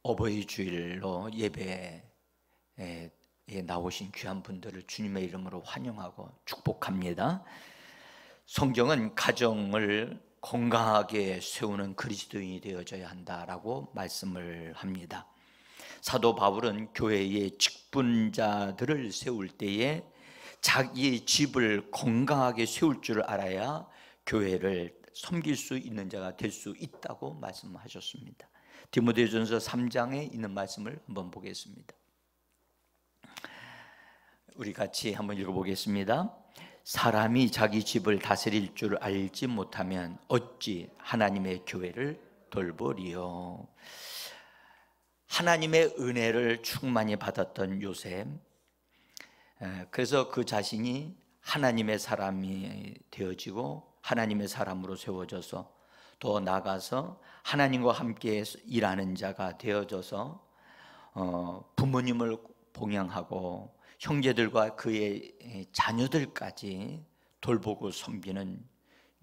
어버이 주일로 예배에 나오신 귀한 분들을 주님의 이름으로 환영하고 축복합니다. 성경은 가정을 건강하게 세우는 그리스도인이 되어져야 한다라고 말씀을 합니다. 사도 바울은 교회의 직분자들을 세울 때에 자기의 집을 건강하게 세울 줄 알아야 교회를 섬길 수 있는 자가 될 수 있다고 말씀하셨습니다. 디모데전서 3장에 있는 말씀을 한번 보겠습니다. 우리 같이 한번 읽어보겠습니다. 사람이 자기 집을 다스릴 줄 알지 못하면 어찌 하나님의 교회를 돌보리요. 하나님의 은혜를 충만히 받았던 요셉, 그래서 그 자신이 하나님의 사람이 되어지고 하나님의 사람으로 세워져서 더 나아가서 하나님과 함께 일하는 자가 되어져서 부모님을 봉양하고 형제들과 그의 자녀들까지 돌보고 섬기는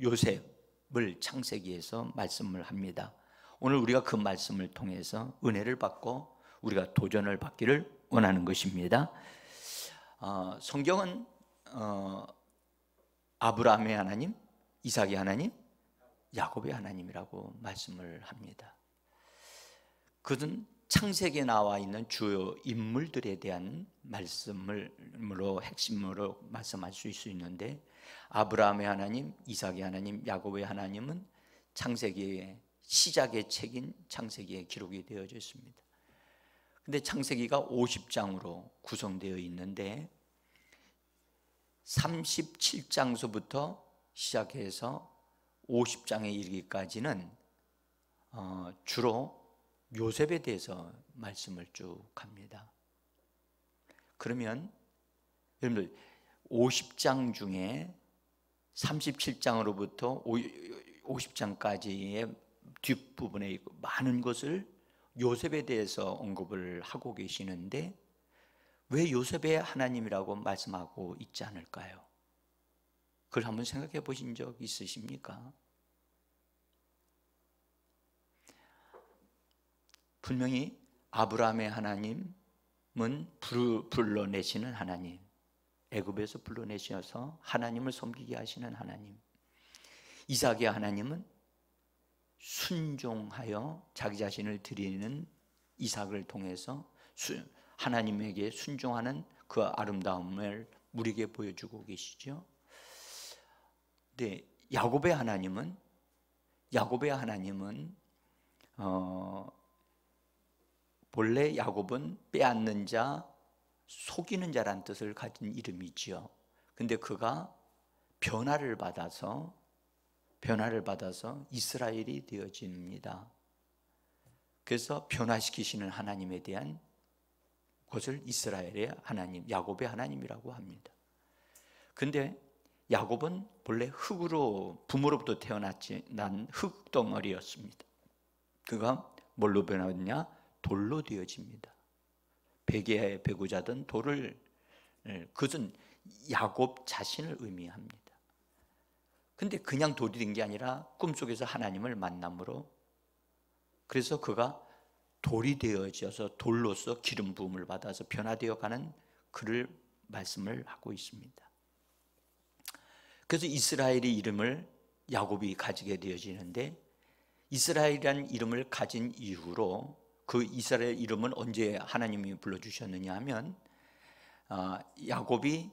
요셉을 창세기에서 말씀을 합니다. 오늘 우리가 그 말씀을 통해서 은혜를 받고 우리가 도전을 받기를 원하는 것입니다. 성경은 아브라함의 하나님, 이삭의 하나님, 야곱의 하나님이라고 말씀을 합니다. 그것은 창세기에 나와 있는 주요 인물들에 대한 말씀으로 핵심으로 말씀할 수 있는데, 아브라함의 하나님, 이삭의 하나님, 야곱의 하나님은 창세기의 시작의 책인 창세기에 기록이 되어져 있습니다. 근데 창세기가 50장으로 구성되어 있는데 37장서부터 시작해서 50장에 이르기까지는 주로 요셉에 대해서 말씀을 쭉 합니다. 그러면 여러분들 50장 중에 37장으로부터 50장까지의 뒷부분에 많은 것을 요셉에 대해서 언급을 하고 계시는데 왜 요셉의 하나님이라고 말씀하고 있지 않을까요? 그걸 한번 생각해 보신 적 있으십니까? 분명히 아브라함의 하나님은 불러내시는 하나님, 애굽에서 불러내셔서 하나님을 섬기게 하시는 하나님, 이삭의 하나님은 순종하여 자기 자신을 드리는 이삭을 통해서 하나님에게 순종하는 그 아름다움을 우리에게 보여주고 계시죠. 네, 야곱의 하나님은 본래 야곱은 빼앗는 자, 속이는 자란 뜻을 가진 이름이지요. 근데 그가 변화를 받아서 이스라엘이 되어집니다. 그래서 변화시키시는 하나님에 대한 것을 이스라엘의 하나님, 야곱의 하나님이라고 합니다. 근데 야곱은 본래 흙으로 부모로부터 난 흙덩어리였습니다. 그가 뭘로 변하느냐? 돌로 되어집니다. 베개의 배구자든 돌을, 그것은 야곱 자신을 의미합니다. 근데 그냥 돌이 된 게 아니라 꿈속에서 하나님을 만남으로, 그래서 그가 돌이 되어져서 돌로서 기름 부음을 받아서 변화되어 가는 그를 말씀을 하고 있습니다. 그래서 이스라엘의 이름을 야곱이 가지게 되어지는데, 이스라엘이라는 이름을 가진 이후로 그 이스라엘 이름은 언제 하나님이 불러주셨느냐 하면, 야곱이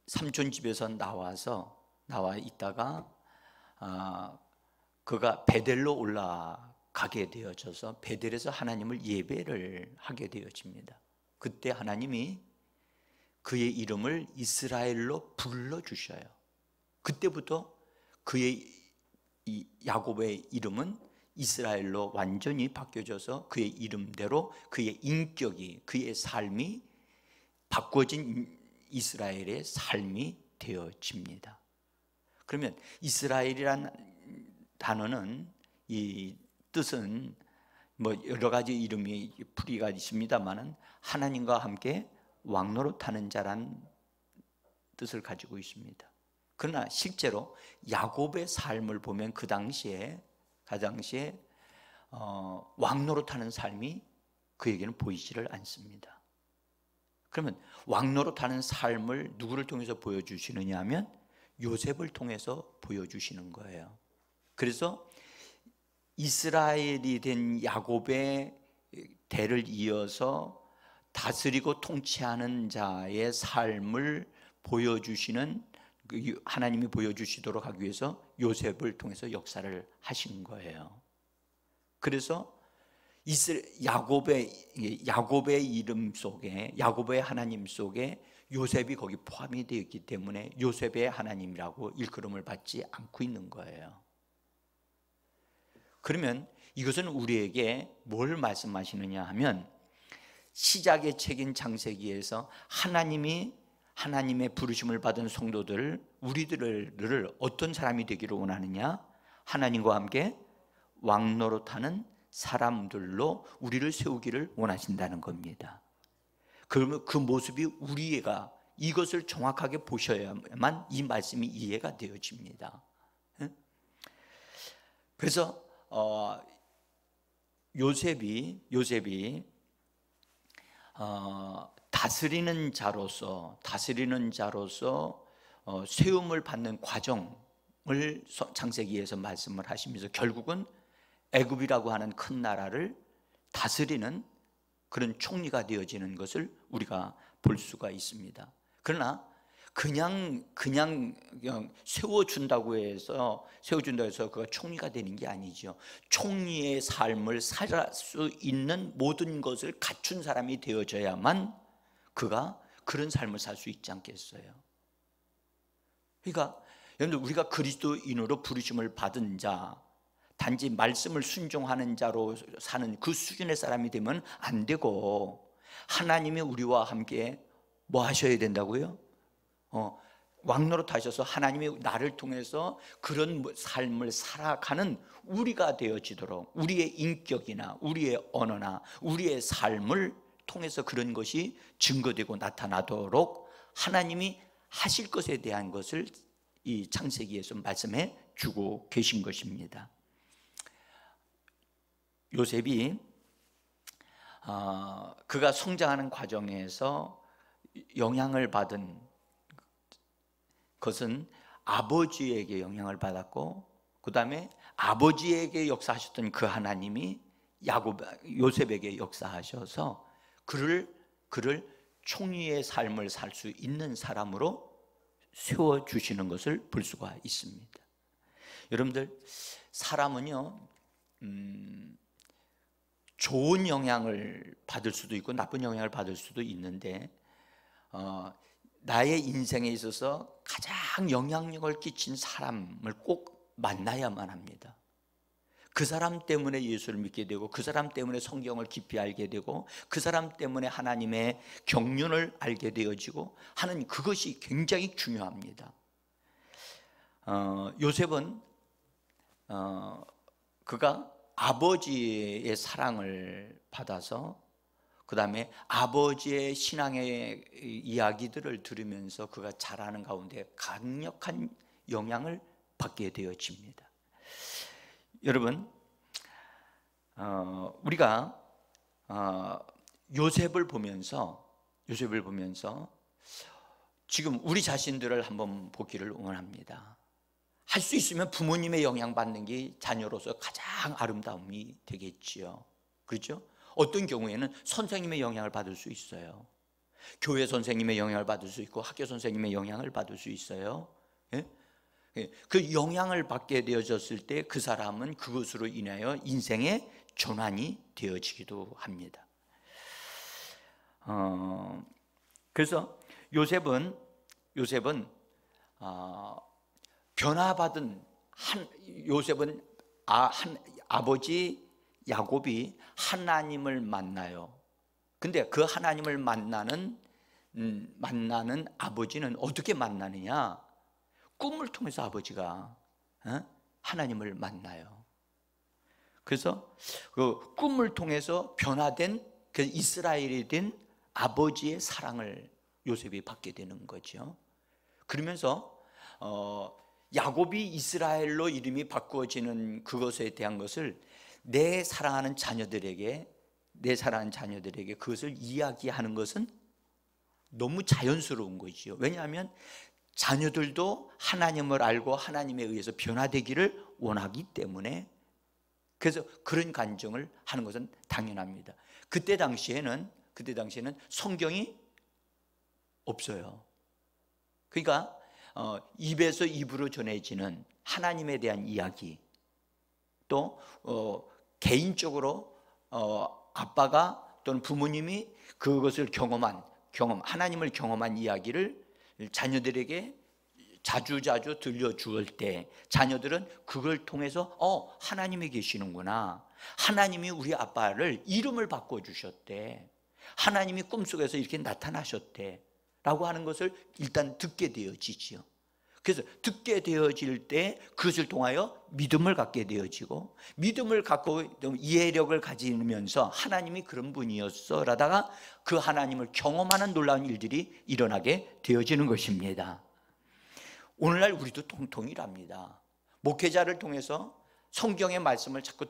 삼촌 집에서 나와 있다가 그가 베델로 올라가게 되어져서 베델에서 하나님을 예배를 하게 되어집니다. 그때 하나님이 그의 이름을 이스라엘로 불러주셔요. 그때부터 그의 야곱의 이름은 이스라엘로 완전히 바뀌어져서 그의 이름대로 그의 인격이, 그의 삶이 바꿔진 이스라엘의 삶이 되어집니다. 그러면 이스라엘이란 단어는, 이 뜻은 여러 가지 이름이 풀이가 있습니다만은 하나님과 함께 왕노릇하는 자란 뜻을 가지고 있습니다. 그러나 실제로 야곱의 삶을 보면 그 당시에 왕노릇하는 삶이 그에게는 보이지를 않습니다. 그러면 왕노릇하는 삶을 누구를 통해서 보여주시느냐 하면 요셉을 통해서 보여주시는 거예요. 그래서 이스라엘이 된 야곱의 대를 이어서 다스리고 통치하는 자의 삶을 보여주시는, 하나님이 보여주시도록 하기 위해서 요셉을 통해서 역사를 하신 거예요. 그래서 야곱의 이름 속에, 야곱의 하나님 속에 요셉이 거기 포함이 되어 있기 때문에 요셉의 하나님이라고 일컬음을 받지 않고 있는 거예요. 그러면 이것은 우리에게 뭘 말씀하시느냐 하면, 시작의 책인 창세기에서 하나님의 부르심을 받은 성도들, 우리들을 어떤 사람이 되기를 원하느냐? 하나님과 함께 왕노릇하는 사람들로 우리를 세우기를 원하신다는 겁니다. 그러면 그 모습이 우리가 이것을 정확하게 보셔야만 이 말씀이 이해가 되어집니다. 그래서 요셉이 다스리는 자로서 세움을 받는 과정을 창세기에서 말씀을 하시면서 결국은 애굽이라고 하는 큰 나라를 다스리는 그런 총리가 되어지는 것을 우리가 볼 수가 있습니다. 그러나 그냥 세워준다고 해서 그가 총리가 되는 게 아니죠. 총리의 삶을 살 수 있는 모든 것을 갖춘 사람이 되어져야만 그가 그런 삶을 살 수 있지 않겠어요. 그러니까 여러분들, 우리가 그리스도인으로 부르심을 받은 자, 단지 말씀을 순종하는 자로 사는 그 수준의 사람이 되면 안 되고, 하나님이 우리와 함께 뭐 하셔야 된다고요? 왕노릇 하셔서 하나님이 나를 통해서 그런 삶을 살아가는 우리가 되어지도록, 우리의 인격이나 우리의 언어나 우리의 삶을 통해서 그런 것이 증거되고 나타나도록 하나님이 하실 것에 대한 것을 이 창세기에서 말씀해 주고 계신 것입니다. 요셉이 그가 성장하는 과정에서 영향을 받은 것은 아버지에게 영향을 받았고, 그 다음에 아버지에게 역사하셨던 그 하나님이 요셉에게 역사하셔서 그를 총리의 삶을 살 수 있는 사람으로 세워주시는 것을 볼 수가 있습니다. 여러분들, 사람은요 좋은 영향을 받을 수도 있고 나쁜 영향을 받을 수도 있는데, 나의 인생에 있어서 가장 영향력을 끼친 사람을 꼭 만나야만 합니다. 그 사람 때문에 예수를 믿게 되고, 그 사람 때문에 성경을 깊이 알게 되고, 그 사람 때문에 하나님의 경륜을 알게 되어지고 하는 그것이 굉장히 중요합니다. 요셉은 그가 아버지의 사랑을 받아서, 그 다음에 아버지의 신앙의 이야기들을 들으면서 그가 자라는 가운데 강력한 영향을 받게 되어집니다. 여러분, 우리가 요셉을 보면서 지금 우리 자신들을 한번 보기를 원합니다. 할 수 있으면 부모님의 영향받는 게 자녀로서 가장 아름다움이 되겠지요. 그렇죠? 어떤 경우에는 선생님의 영향을 받을 수 있어요. 교회 선생님의 영향을 받을 수 있고, 학교 선생님의 영향을 받을 수 있어요. 예? 그 영향을 받게 되어졌을 때 그 사람은 그것으로 인하여 인생의 전환이 되어지기도 합니다. 그래서 요셉은 변화받은 아버지 야곱이 하나님을 만나요. 근데 그 하나님을 만나는 아버지는 어떻게 만나느냐? 꿈을 통해서 아버지가 하나님을 만나요. 그래서 그 꿈을 통해서 변화된 그 이스라엘이 된 아버지의 사랑을 요셉이 받게 되는 거죠. 그러면서 야곱이 이스라엘로 이름이 바꾸어지는 그것에 대한 것을 내 사랑하는 자녀들에게 그것을 이야기하는 것은 너무 자연스러운 것이죠. 왜냐하면 자녀들도 하나님을 알고 하나님에 의해서 변화되기를 원하기 때문에, 그래서 그런 간증을 하는 것은 당연합니다. 그때 당시에는 성경이 없어요. 그러니까 입에서 입으로 전해지는 하나님에 대한 이야기, 또 개인적으로 아빠가 또는 부모님이 그것을 하나님을 경험한 이야기를 자녀들에게 자주자주 들려주을 때, 자녀들은 그걸 통해서 하나님이 계시는구나, 하나님이 우리 아빠를 이름을 바꿔주셨대, 하나님이 꿈속에서 이렇게 나타나셨대 라고 하는 것을 일단 듣게 되어지지요. 그래서 듣게 되어질 때 그것을 통하여 믿음을 갖게 되어지고, 믿음을 갖고 이해력을 가지면서 하나님이 그런 분이었어 라다가 그 하나님을 경험하는 놀라운 일들이 일어나게 되어지는 것입니다. 오늘날 우리도 통통이랍니다. 목회자를 통해서 성경의 말씀을 자꾸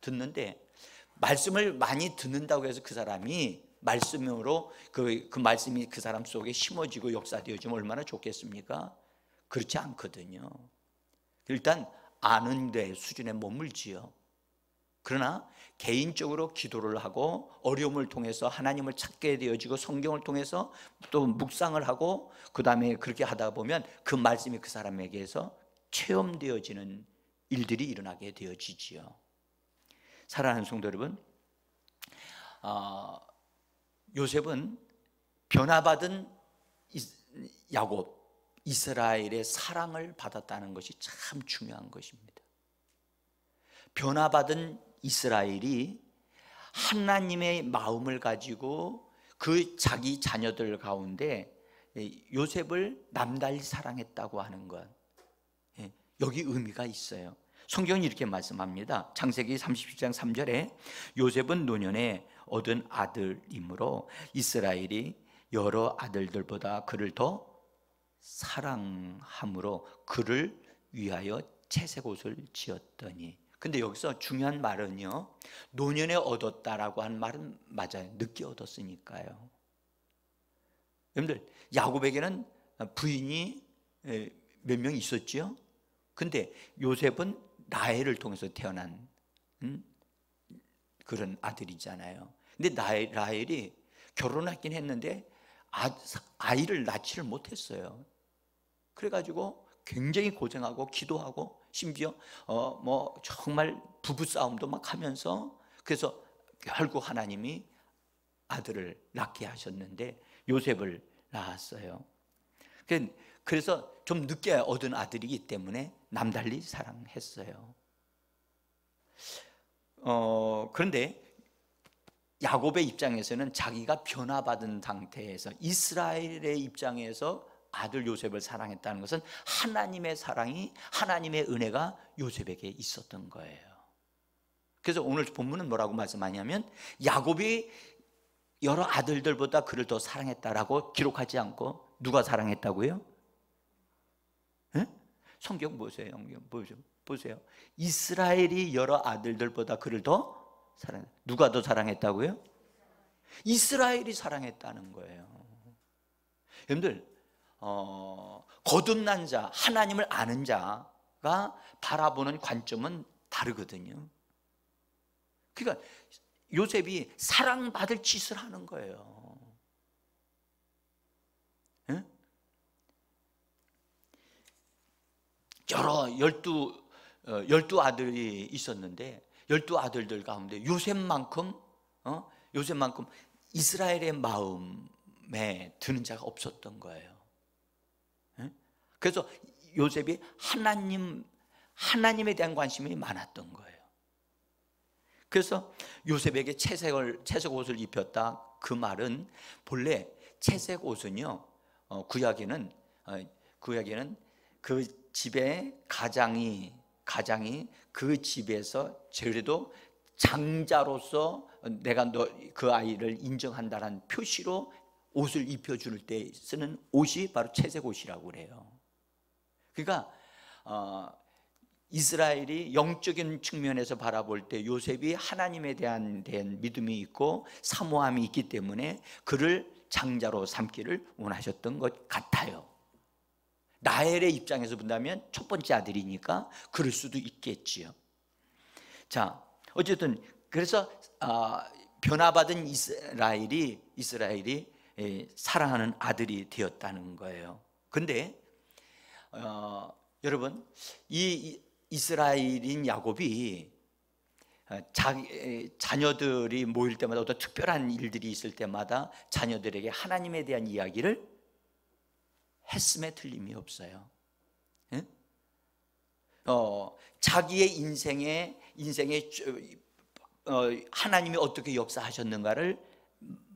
듣는데 말씀을 많이 듣는다고 해서 그 사람이 말씀으로 그 말씀이 그 사람 속에 심어지고 역사되어지면 얼마나 좋겠습니까? 그렇지 않거든요. 일단 아는 데 수준에 머물지요. 그러나 개인적으로 기도를 하고 어려움을 통해서 하나님을 찾게 되어지고 성경을 통해서 또 묵상을 하고 그 다음에 그렇게 하다 보면 그 말씀이 그 사람에게서 체험되어지는 일들이 일어나게 되어지지요. 사랑하는 성도 여러분, 요셉은 변화받은 야곱, 이스라엘의 사랑을 받았다는 것이 참 중요한 것입니다. 변화받은 이스라엘이 하나님의 마음을 가지고 그 자기 자녀들 가운데 요셉을 남달리 사랑했다고 하는 것, 여기 의미가 있어요. 성경이 이렇게 말씀합니다. 창세기 37장 3절에 요셉은 노년에 얻은 아들이므로 이스라엘이 여러 아들들보다 그를 더 사랑함으로 그를 위하여 채색 옷을 지었더니. 근데 여기서 중요한 말은요, 노년에 얻었다라고 하는 말은 맞아요. 늦게 얻었으니까요. 여러분들, 야곱에게는 부인이 몇 명 있었죠. 근데 요셉은 라헬을 통해서 태어난 그런 아들이잖아요. 근데 라헬이 결혼하긴 했는데 아이를 낳지를 못했어요. 그래가지고 굉장히 고생하고 기도하고 심지어 정말 부부싸움도 막 하면서, 그래서 결국 하나님이 아들을 낳게 하셨는데 요셉을 낳았어요. 그래서 좀 늦게 얻은 아들이기 때문에 남달리 사랑했어요. 그런데 야곱의 입장에서는 자기가 변화받은 상태에서, 이스라엘의 입장에서 아들 요셉을 사랑했다는 것은 하나님의 사랑이, 하나님의 은혜가 요셉에게 있었던 거예요. 그래서 오늘 본문은 뭐라고 말씀하냐면 야곱이 여러 아들들보다 그를 더 사랑했다라고 기록하지 않고 누가 사랑했다고요? 성경 보세요. 보세요. 이스라엘이 여러 아들들보다 그를 더 사랑했다. 누가 더 사랑했다고요? 이스라엘이 사랑했다는 거예요. 여러분들, 거듭난 자, 하나님을 아는 자가 바라보는 관점은 다르거든요. 그러니까 요셉이 사랑받을 짓을 하는 거예요. 열두 아들이 있었는데 12아들들 가운데 요셉만큼 이스라엘의 마음에 드는 자가 없었던 거예요. 그래서 요셉이 하나님에 대한 관심이 많았던 거예요. 그래서 요셉에게 채색 옷을 입혔다, 그 말은 본래 채색 옷은요, 구약에는 그 집에 가장이 그 집에서 그래도 장자로서 내가 그 아이를 인정한다는 표시로 옷을 입혀줄 때 쓰는 옷이 바로 채색 옷이라고 그래요. 그러니까 이스라엘이 영적인 측면에서 바라볼 때 요셉이 하나님에 대한 믿음이 있고 사모함이 있기 때문에 그를 장자로 삼기를 원하셨던 것 같아요. 라헬의 입장에서 본다면 첫 번째 아들이니까 그럴 수도 있겠지요. 자, 어쨌든 그래서 변화받은 이스라엘이 사랑하는 아들이 되었다는 거예요. 근데 여러분, 이 이스라엘인 야곱이 자녀들이 모일 때마다 어떤 특별한 일들이 있을 때마다 자녀들에게 하나님에 대한 이야기를 했음에 틀림이 없어요. 자기의 인생에 하나님이 어떻게 역사하셨는가를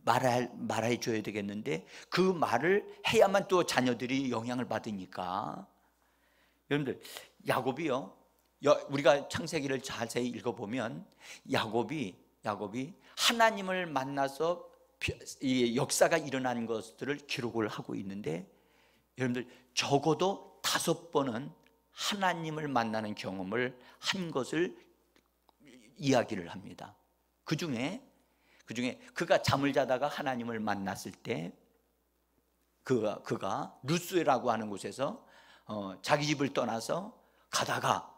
말해 줘야 되겠는데 그 말을 해야만 또 자녀들이 영향을 받으니까. 여러분들, 야곱이요, 우리가 창세기를 자세히 읽어보면 야곱이 하나님을 만나서 이 역사가 일어난 것들을 기록을 하고 있는데, 여러분들 적어도 5번은 하나님을 만나는 경험을 한 것을 이야기를 합니다. 그 중에 그가 잠을 자다가 하나님을 만났을 때 그가 루스라고 하는 곳에서 자기 집을 떠나서 가다가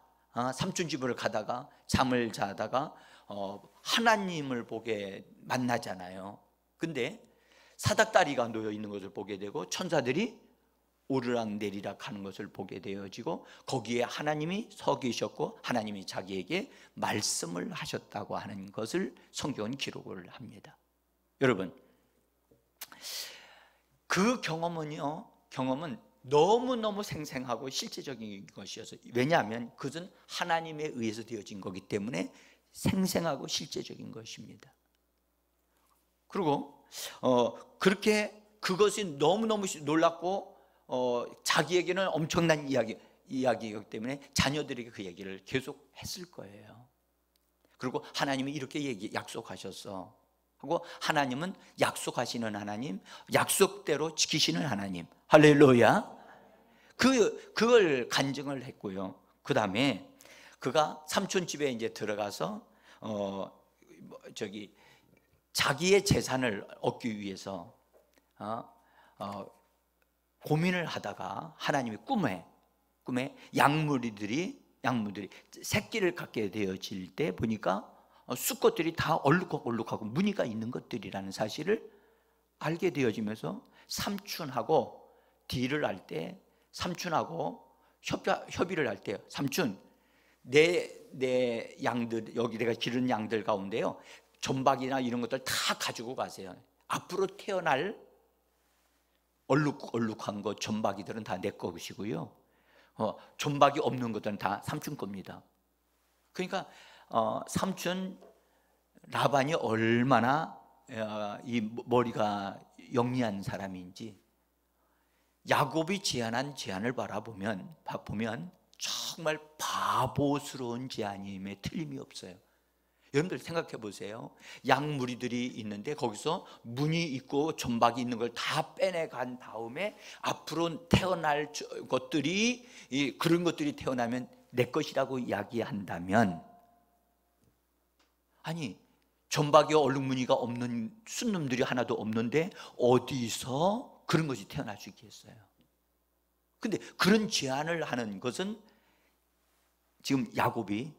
삼촌 집을 가다가 잠을 자다가 하나님을 보게 만나잖아요. 근데 사닥다리가 놓여 있는 것을 보게 되고 천사들이 오르락 내리락 하는 것을 보게 되어지고 거기에 하나님이 서 계셨고 하나님이 자기에게 말씀을 하셨다고 하는 것을 성경은 기록을 합니다. 여러분, 그 경험은 너무너무 생생하고 실제적인 것이어서, 왜냐하면 그것은 하나님에 의해서 되어진 거기 때문에 생생하고 실제적인 것입니다. 그리고 그렇게 그것이 너무너무 놀랍고 자기에게는 엄청난 이야기이기 때문에 자녀들에게 그 얘기를 계속 했을 거예요. 그리고 하나님이 이렇게 약속하셨어 하고, 하나님은 약속하시는 하나님, 약속대로 지키시는 하나님, 할렐루야. 그걸 간증을 했고요. 그 다음에 그가 삼촌 집에 이제 들어가서 자기의 재산을 얻기 위해서 고민을 하다가 하나님이 꿈에 양무리들이 새끼를 갖게 되어질 때 보니까 수컷들이 다 얼룩덜룩하고 무늬가 있는 것들이라는 사실을 알게 되어지면서 삼촌하고 딜을 할 때, 삼촌하고 협의를 할 때, 삼촌, 내 양들, 여기 내가 기른 양들 가운데요, 존박이나 이런 것들 다 가지고 가세요. 앞으로 태어날 얼룩한 것, 존박이들은 다 내 것이고요, 존박이 없는 것들은 다 삼촌 겁니다. 그러니까 삼촌 라반이 얼마나 이 머리가 영리한 사람인지, 야곱이 제안한 제안을 보면 정말 바보스러운 제안임에 틀림이 없어요. 여러분들 생각해 보세요. 양 무리들이 있는데 거기서 무늬 있고 존박이 있는 걸 다 빼내간 다음에 앞으로 태어날 것들이, 그런 것들이 태어나면 내 것이라고 이야기한다면, 아니 존박이와 얼룩무늬가 없는 순놈들이 하나도 없는데 어디서 그런 것이 태어날 수 있겠어요? 근데 그런 제안을 하는 것은 지금 야곱이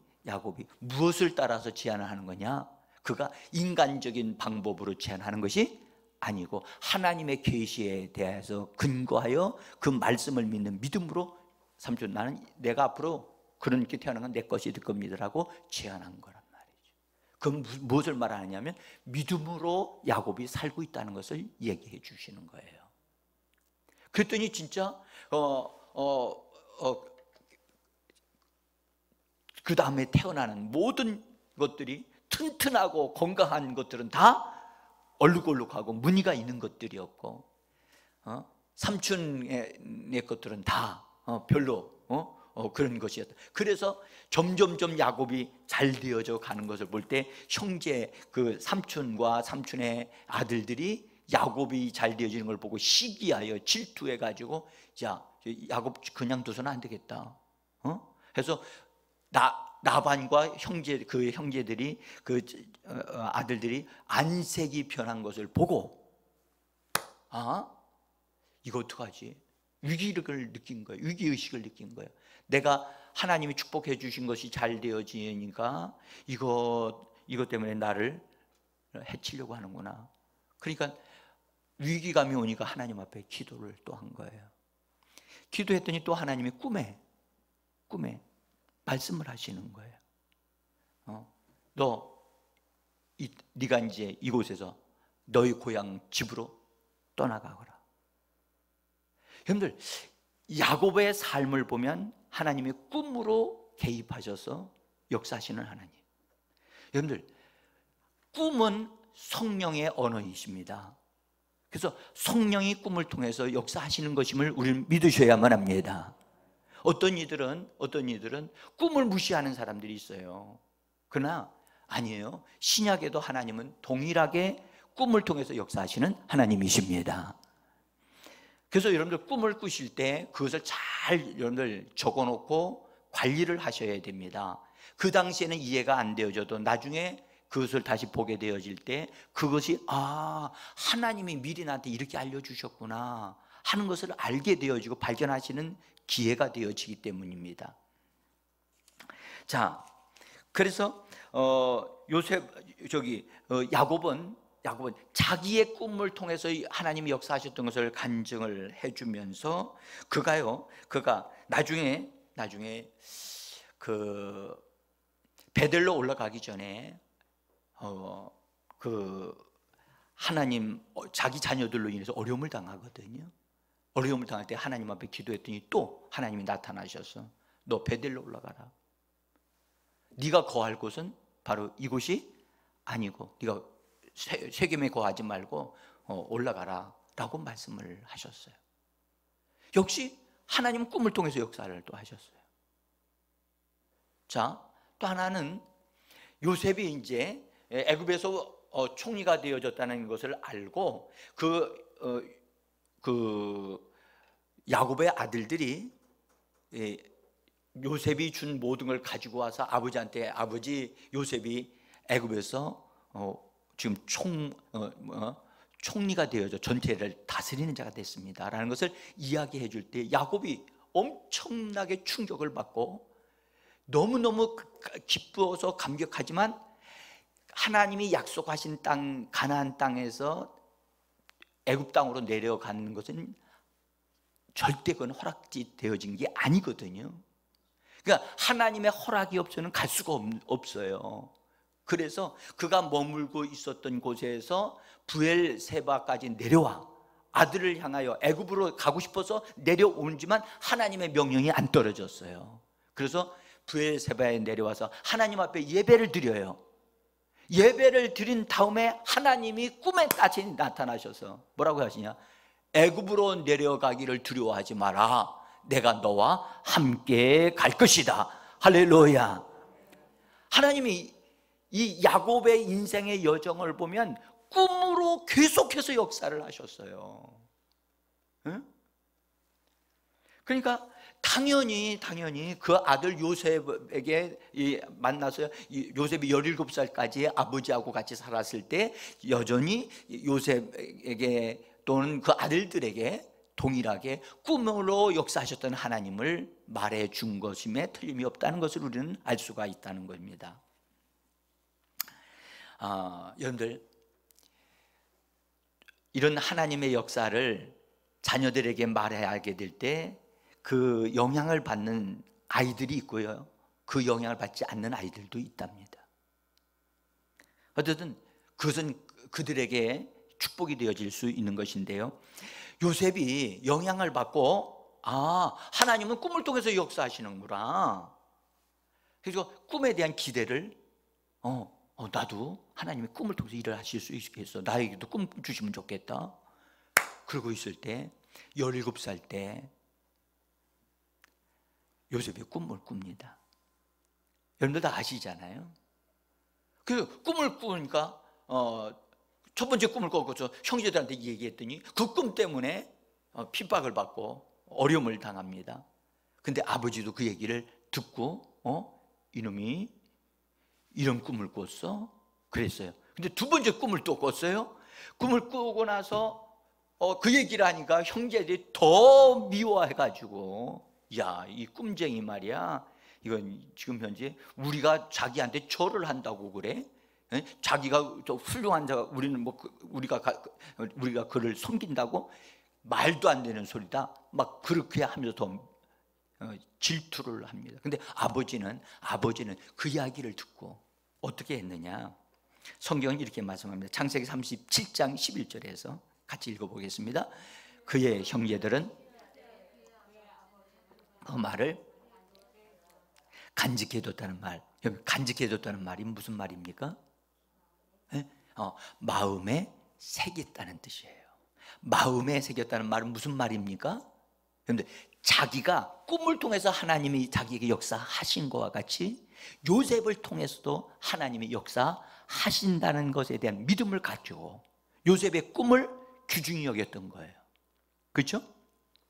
무엇을 따라서 제안을 하는 거냐? 그가 인간적인 방법으로 제안하는 것이 아니고 하나님의 계시에 대해서 근거하여 그 말씀을 믿는 믿음으로, 삼촌, 내가 앞으로 그렇게 태어난 건 내 것이 될 겁니다라고 제안한 거란 말이죠. 그럼 무엇을 말하느냐면 믿음으로 야곱이 살고 있다는 것을 얘기해 주시는 거예요. 그랬더니 진짜 그 다음에 태어나는 모든 것들이 튼튼하고 건강한 것들은 다 얼룩덜룩하고 무늬가 있는 것들이었고, 삼촌의 것들은 다 별로 그런 것이었다. 그래서 점점점 야곱이 잘 되어져 가는 것을 볼 때 형제, 그 삼촌과 삼촌의 아들들이 야곱이 잘 되어지는 걸 보고 시기하여 질투해 가지고, 자, 야곱 그냥 둬서는 안 되겠다. 그래서 라반과 그 형제들이 아들들이 안색이 변한 것을 보고 이거 어떡하지? 위기를 느낀 거예요. 위기의식을 느낀 거예요. 내가 하나님이 축복해 주신 것이 잘 되어지니까 이것 때문에 나를 해치려고 하는구나. 그러니까 위기감이 오니까 하나님 앞에 기도를 또 한 거예요. 기도했더니 또 하나님이 꿈에 말씀을 하시는 거예요. 네가 이제 이곳에서 너희 고향 집으로 떠나가거라. 여러분들, 야곱의 삶을 보면 하나님이 꿈으로 개입하셔서 역사하시는 하나님. 여러분들, 꿈은 성령의 언어이십니다. 그래서 성령이 꿈을 통해서 역사하시는 것임을 우리는 믿으셔야만 합니다. 어떤 이들은 꿈을 무시하는 사람들이 있어요. 그러나 아니에요. 신약에도 하나님은 동일하게 꿈을 통해서 역사하시는 하나님이십니다. 그래서 여러분들 꿈을 꾸실 때 그것을 잘 여러분들 적어놓고 관리를 하셔야 됩니다. 그 당시에는 이해가 안 되어져도 나중에 그것을 다시 보게 되어질 때 그것이 하나님이 미리 나한테 이렇게 알려주셨구나 하는 것을 알게 되어지고 발견하시는 기회가 되어지기 때문입니다. 자, 그래서 야곱은 자기의 꿈을 통해서 하나님이 역사하셨던 것을 간증을 해주면서 그가 나중에 그 베델로 올라가기 전에 하나님 자기 자녀들로 인해서 어려움을 당하거든요. 어려움을 당할 때 하나님 앞에 기도했더니 또 하나님이 나타나셔서 너 베델로 올라가라. 네가 거할 곳은 바로 이곳이 아니고 네가 세겜에 거하지 말고 올라가라 라고 말씀을 하셨어요. 역시 하나님은 꿈을 통해서 역사를 또 하셨어요. 자, 또 하나는 요셉이 이제 애굽에서 총리가 되어졌다는 것을 알고 야곱의 아들들이 요셉이 준 모든 걸 가지고 와서 아버지한테 아버지 요셉이 애굽에서 지금 총리가 되어져 전체를 다스리는 자가 됐습니다 라는 것을 이야기해 줄 때 야곱이 엄청나게 충격을 받고 너무너무 기뻐서 감격하지만 하나님이 약속하신 땅 가나안 땅에서 애굽 땅으로 내려가는 것은 절대 그건 허락지 되어진 게 아니거든요. 그러니까 하나님의 허락이 없이는 갈 수가 없어요. 그래서 그가 머물고 있었던 곳에서 부엘세바까지 내려와 아들을 향하여 애굽으로 가고 싶어서 내려오지만 하나님의 명령이 안 떨어졌어요. 그래서 부엘세바에 내려와서 하나님 앞에 예배를 드려요. 예배를 드린 다음에 하나님이 꿈에까지 나타나셔서 뭐라고 하시냐? 애굽으로 내려가기를 두려워하지 마라. 내가 너와 함께 갈 것이다. 할렐루야. 하나님이 이 야곱의 인생의 여정을 보면 꿈으로 계속해서 역사를 하셨어요. 응? 그러니까 당연히 그 아들 요셉에게 만나서 요셉이 17살까지 아버지하고 같이 살았을 때 여전히 요셉에게 또는 그 아들들에게 동일하게 꿈으로 역사하셨던 하나님을 말해 준 것임에 틀림이 없다는 것을 우리는 알 수가 있다는 겁니다. 여러분들, 이런 하나님의 역사를 자녀들에게 말하게 될 때 그 영향을 받는 아이들이 있고요, 그 영향을 받지 않는 아이들도 있답니다. 어쨌든 그것은 그들에게 축복이 되어질 수 있는 것인데요, 요셉이 영향을 받고 하나님은 꿈을 통해서 역사하시는구나. 그래서 꿈에 대한 기대를 나도 하나님이 꿈을 통해서 일을 하실 수 있겠어, 나에게도 꿈 주시면 좋겠다. 그러고 있을 때 17살 때 요셉이 꿈을 꿉니다. 여러분들 다 아시잖아요. 그 꿈을 꾸니까 첫 번째 꿈을 꿨고 형제들한테 얘기했더니 그 꿈 때문에 핍박을 받고 어려움을 당합니다. 근데 아버지도 그 얘기를 듣고 이놈이 이런 꿈을 꿨어? 그랬어요. 근데 두 번째 꿈을 또 꿨어요. 꿈을 꾸고 나서 그 얘기를 하니까 형제들이 더 미워해가지고, 야, 이 꿈쟁이 말이야, 이건 지금 현재 우리가 자기한테 절을 한다고 그래? 에? 자기가 또 훌륭한 자, 우리는 뭐 우리가 그를 섬긴다고? 말도 안 되는 소리다. 막 그렇게 하면서 더 질투를 합니다. 근데 아버지는 그 이야기를 듣고 어떻게 했느냐? 성경은 이렇게 말씀합니다. 창세기 37장 11절에서 같이 읽어보겠습니다. 그의 형제들은 그 말을 간직해뒀다는 말. 간직해뒀다는 말이 무슨 말입니까? 마음에 새겼다는 뜻이에요. 마음에 새겼다는 말은 무슨 말입니까? 그런데 자기가 꿈을 통해서 하나님이 자기에게 역사하신 것과 같이 요셉을 통해서도 하나님이 역사하신다는 것에 대한 믿음을 가지고 요셉의 꿈을 귀중히 여겼던 거예요. 그렇죠?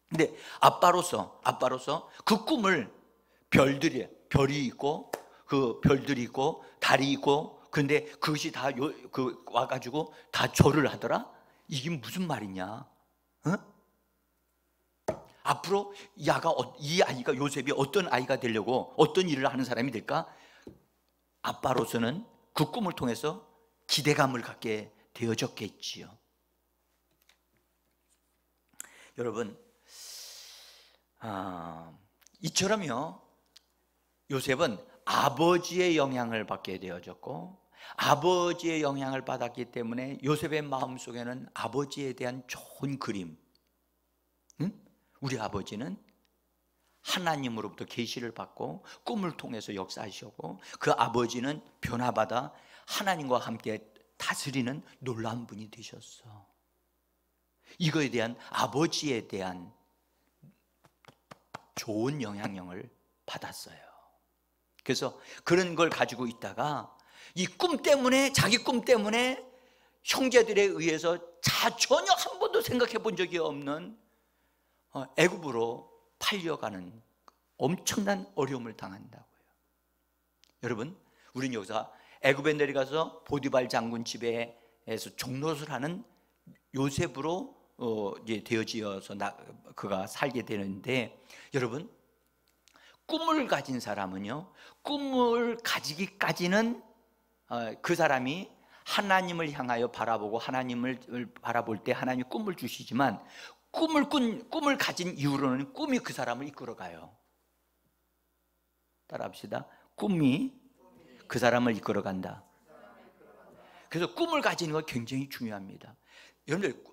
근데 아빠로서 그 꿈을 별이 있고 그 별들이 있고 달이 있고, 근데 그것이 다 와가지고 다 절을 하더라? 이게 무슨 말이냐? 앞으로 이 아이가 요셉이 어떤 아이가 되려고 어떤 일을 하는 사람이 될까? 아빠로서는 그 꿈을 통해서 기대감을 갖게 되어졌겠지요. 여러분, 이처럼요, 요셉은 아버지의 영향을 받게 되어졌고, 아버지의 영향을 받았기 때문에 요셉의 마음속에는 아버지에 대한 좋은 그림, 우리 아버지는 하나님으로부터 계시를 받고 꿈을 통해서 역사하시고, 그 아버지는 변화받아 하나님과 함께 다스리는 놀라운 분이 되셨어. 이거에 대한 아버지에 대한 좋은 영향력을 받았어요. 그래서 그런 걸 가지고 있다가 이 꿈 때문에, 자기 꿈 때문에 형제들에 의해서 전혀 한 번도 생각해 본 적이 없는 애굽으로 팔려가는 엄청난 어려움을 당한다고요. 여러분, 우리는 여기서 애굽에 내려가서 보디발 장군 집에서 종노릇을 하는 요셉으로 이제 되어지어서 그가 살게 되는데, 여러분, 꿈을 가진 사람은요, 꿈을 가지기까지는 그 사람이 하나님을 향하여 바라보고 하나님을 바라볼 때 하나님이 꿈을 주시지만, 꿈을 가진 이후로는 꿈이 그 사람을 이끌어가요. 따라합시다. 꿈이 그 사람을 이끌어간다. 그래서 꿈을 가지는 거 굉장히 중요합니다. 여러분들,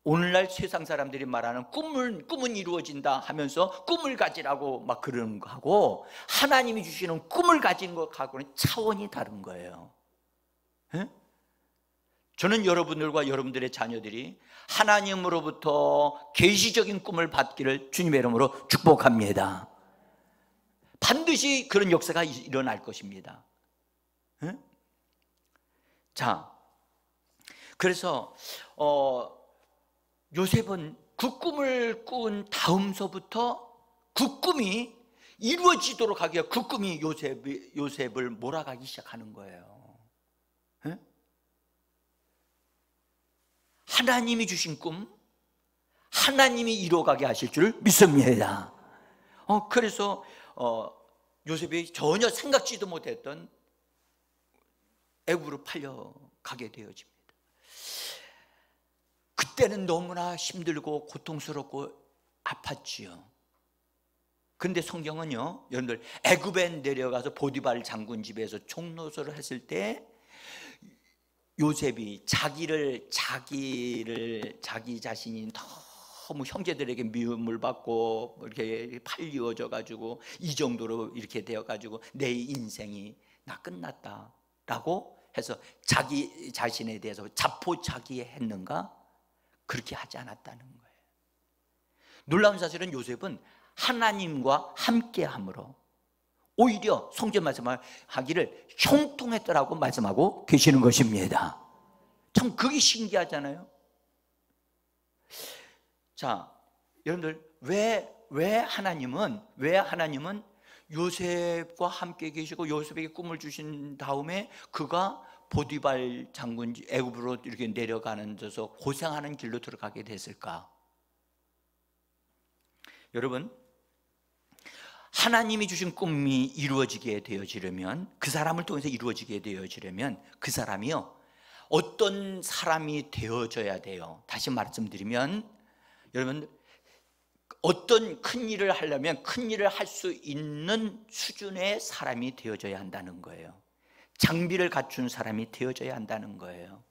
오늘날 세상 사람들이 말하는 꿈은 이루어진다 하면서 꿈을 가지라고 막 그러는 거하고, 하나님이 주시는 꿈을 가지는 것하고는 차원이 다른 거예요. 에? 저는 여러분들과 여러분들의 자녀들이 하나님으로부터 계시적인 꿈을 받기를 주님의 이름으로 축복합니다. 반드시 그런 역사가 일어날 것입니다. 에? 자, 그래서 요셉은 그 꿈을 꾼 다음서부터 그 꿈이 이루어지도록 하기에 그 꿈이 요셉을 몰아가기 시작하는 거예요. 에? 하나님이 주신 꿈, 하나님이 이루어가게 하실 줄 믿습니다. 그래서 요셉이 전혀 생각지도 못했던 애굽으로 팔려가게 되어집니다. 그때는 너무나 힘들고 고통스럽고 아팠지요. 그런데 성경은요, 여러분들, 애굽에 내려가서 보디발 장군 집에서 종노릇을 했을 때 요셉이 자기 자신이 너무 형제들에게 미움을 받고 이렇게 팔리워져 가지고 이 정도로 이렇게 되어 가지고 내 인생이 나 끝났다라고 해서 자기 자신에 대해서 자포자기했는가? 그렇게 하지 않았다는 거예요. 놀라운 사실은 요셉은 하나님과 함께함으로 오히려 성경 말씀하기를 형통했더라고 말씀하고 계시는 것입니다. 참 그게 신기하잖아요. 자, 여러분들, 왜 하나님은 요셉과 함께 계시고 요셉에게 꿈을 주신 다음에 그가 보디발 장군 애굽으로 이렇게 내려가는 데서 고생하는 길로 들어가게 됐을까? 여러분, 하나님이 주신 꿈이 이루어지게 되어지려면, 그 사람을 통해서 이루어지게 되어지려면 그 사람이요, 어떤 사람이 되어져야 돼요. 다시 말씀드리면, 여러분, 어떤 큰 일을 하려면 큰 일을 할 수 있는 수준의 사람이 되어져야 한다는 거예요. 장비를 갖춘 사람이 되어져야 한다는 거예요.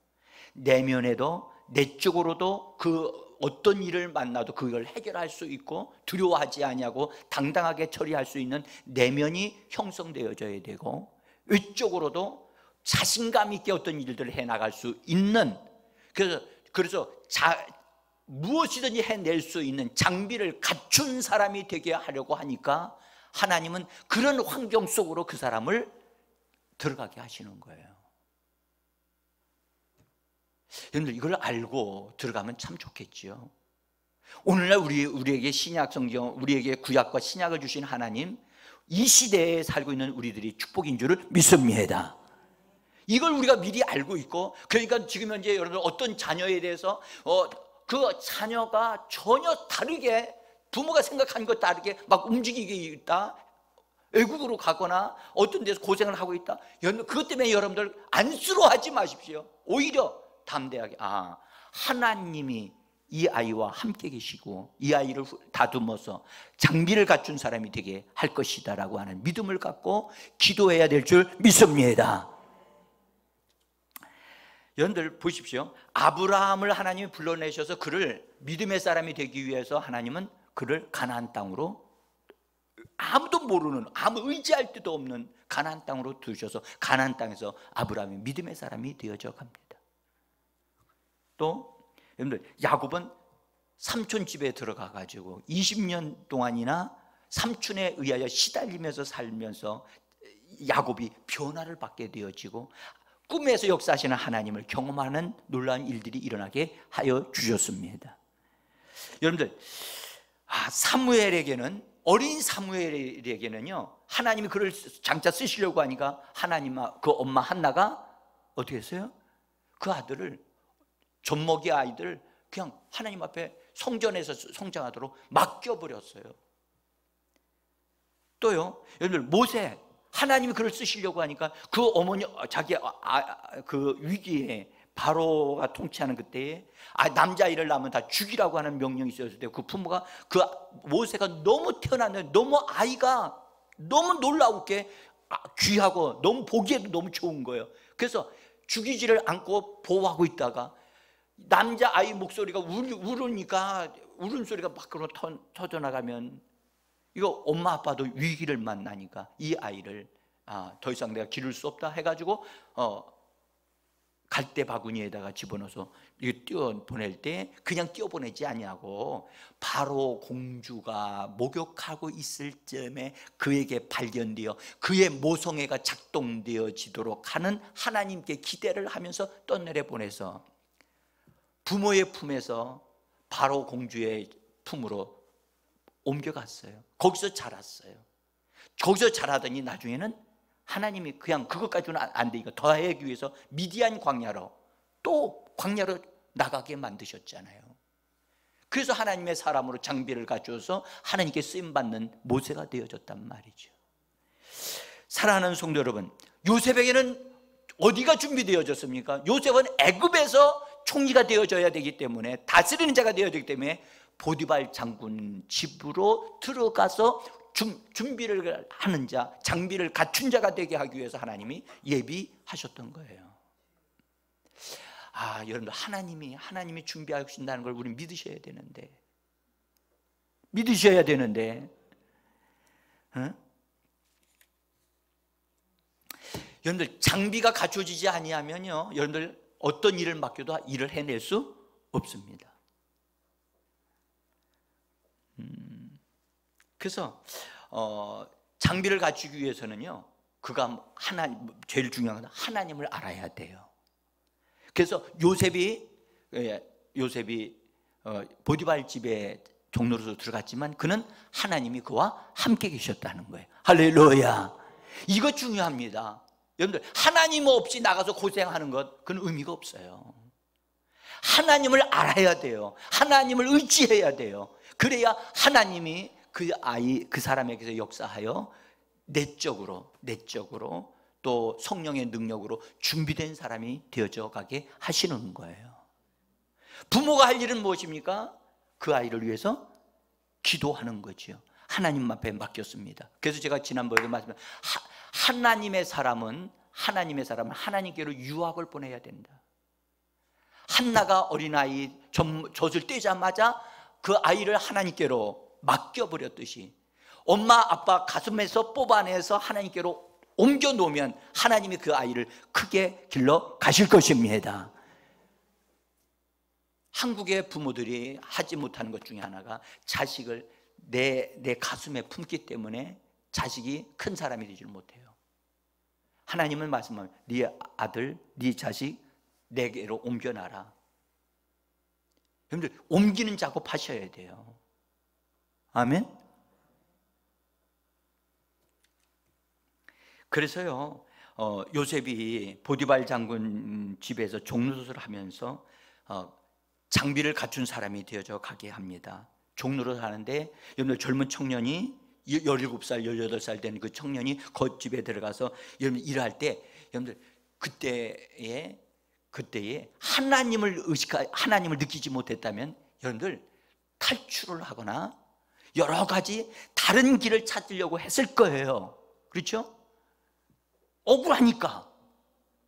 내면에도 내적으로도 그 어떤 일을 만나도 그걸 해결할 수 있고 두려워하지 아니하고 당당하게 처리할 수 있는 내면이 형성되어져야 되고, 외적으로도 자신감 있게 어떤 일들을 해나갈 수 있는, 그래서 무엇이든지 해낼 수 있는 장비를 갖춘 사람이 되게 하려고 하니까 하나님은 그런 환경 속으로 그 사람을 들어가게 하시는 거예요. 여러분들, 이걸 알고 들어가면 참 좋겠지요. 오늘날 우리에게 신약 성경, 우리에게 구약과 신약을 주신 하나님, 이 시대에 살고 있는 우리들이 축복인 줄을 믿습니다. 이걸 우리가 미리 알고 있고, 그러니까 지금 현재 여러분 어떤 자녀에 대해서 그 자녀가 전혀 다르게, 부모가 생각한 것 다르게 막 움직이게 있다, 외국으로 가거나 어떤 데서 고생을 하고 있다, 그것 때문에 여러분들 안쓰러워하지 마십시오. 오히려 담대하게, 하나님이 이 아이와 함께 계시고 이 아이를 다듬어서 장비를 갖춘 사람이 되게 할 것이다 라고 하는 믿음을 갖고 기도해야 될 줄 믿습니다. 여러분들 보십시오. 아브라함을 하나님이 불러내셔서 그를 믿음의 사람이 되기 위해서 하나님은 그를 가나안 땅으로, 아무도 모르는, 아무 의지할 데도 없는 가나안 땅으로 두셔서 가나안 땅에서 아브라함이 믿음의 사람이 되어져 갑니다. 또 여러분들, 야곱은 삼촌 집에 들어가 가지고 20년 동안이나 삼촌에 의하여 시달리면서 살면서 야곱이 변화를 받게 되어지고 꿈에서 역사하시는 하나님을 경험하는 놀라운 일들이 일어나게 하여 주셨습니다. 여러분들, 사무엘에게는, 어린 사무엘에게는요, 하나님이 그를 장차 쓰시려고 하니까 하나님과 그 엄마 한나가 어떻게 했어요? 그 아들을, 젖먹이 아이들 그냥 하나님 앞에 성전에서 성장하도록 맡겨버렸어요. 또요, 여러분들, 모세, 하나님이 그를 쓰시려고 하니까 그 어머니, 자기 그 위기에, 바로가 통치하는 그때에 남자아이를 낳으면 다 죽이라고 하는 명령이 있었을 때, 그 부모가, 그 모세가 너무 태어났는데 너무 아이가 너무 놀라우게 귀하고 너무 보기에도 너무 좋은 거예요. 그래서 죽이지를 않고 보호하고 있다가 남자아이 목소리가 울으니까, 울음소리가 밖으로 터져나가면 이거 엄마 아빠도 위기를 만나니까 이 아이를 더 이상 내가 기를 수 없다 해가지고 갈대 바구니에다가 집어넣어서 띄워보낼 때 그냥 띄워보내지 아니하고 바로 공주가 목욕하고 있을 즈음에 그에게 발견되어 그의 모성애가 작동되어지도록 하는 하나님께 기대를 하면서 떠내려 보내서 부모의 품에서 바로 공주의 품으로 옮겨갔어요. 거기서 자랐어요. 거기서 자라더니 나중에는 하나님이 그냥 그것까지는 안 되니까 더하기 위해서 미디안 광야로, 또 광야로 나가게 만드셨잖아요. 그래서 하나님의 사람으로 장비를 갖추어서 하나님께 쓰임받는 모세가 되어졌단 말이죠. 사랑하는 성도 여러분, 요셉에게는 어디가 준비되어졌습니까? 요셉은 애굽에서 총리가 되어져야 되기 때문에, 다스리는 자가 되어야 되기 때문에 보디발 장군 집으로 들어가서 준비를 하는 자, 장비를 갖춘 자가 되게 하기 위해서 하나님이 예비하셨던 거예요. 여러분들, 하나님이 준비하신다는 걸 우리는 믿으셔야 되는데, 여러분들, 장비가 갖춰지지 아니하면요, 여러분들 어떤 일을 맡겨도 일을 해낼 수 없습니다. 그래서 장비를 갖추기 위해서는요, 그가 제일 중요한 건 하나님을 알아야 돼요. 그래서 요셉이 보디발 집에 종로로 들어갔지만 그는 하나님이 그와 함께 계셨다는 거예요. 할렐루야. 이거 중요합니다. 여러분들, 하나님 없이 나가서 고생하는 것, 그건 의미가 없어요. 하나님을 알아야 돼요. 하나님을 의지해야 돼요. 그래야 하나님이 그 사람에게서 역사하여 내적으로 또 성령의 능력으로 준비된 사람이 되어져 가게 하시는 거예요. 부모가 할 일은 무엇입니까? 그 아이를 위해서 기도하는 거지요. 하나님 앞에 맡겼습니다. 그래서 제가 지난번에 말씀드린 하나님의 사람은 하나님께로 유학을 보내야 된다. 한나가 어린아이 젖을 떼자마자 그 아이를 하나님께로 맡겨버렸듯이 엄마 아빠 가슴에서 뽑아내서 하나님께로 옮겨 놓으면 하나님이 그 아이를 크게 길러 가실 것입니다. 한국의 부모들이 하지 못하는 것 중에 하나가 자식을 내 가슴에 품기 때문에 자식이 큰 사람이 되지 못해요. 하나님은 말씀하면 네 아들, 네 자식 내게로 옮겨놔라. 여러분들, 옮기는 작업하셔야 돼요. 아멘. 그래서요, 요셉이 보디발 장군 집에서 종노릇을 하면서 장비를 갖춘 사람이 되어져 가게 합니다. 종로를 하는데 여러분들, 젊은 청년이 17살, 18살 된 그 청년이 그 집에 들어가서 여러분 일할 때, 여러분들 그때에 하나님을 느끼지 못했다면 여러분들 탈출을 하거나 여러 가지 다른 길을 찾으려고 했을 거예요. 그렇죠? 억울하니까,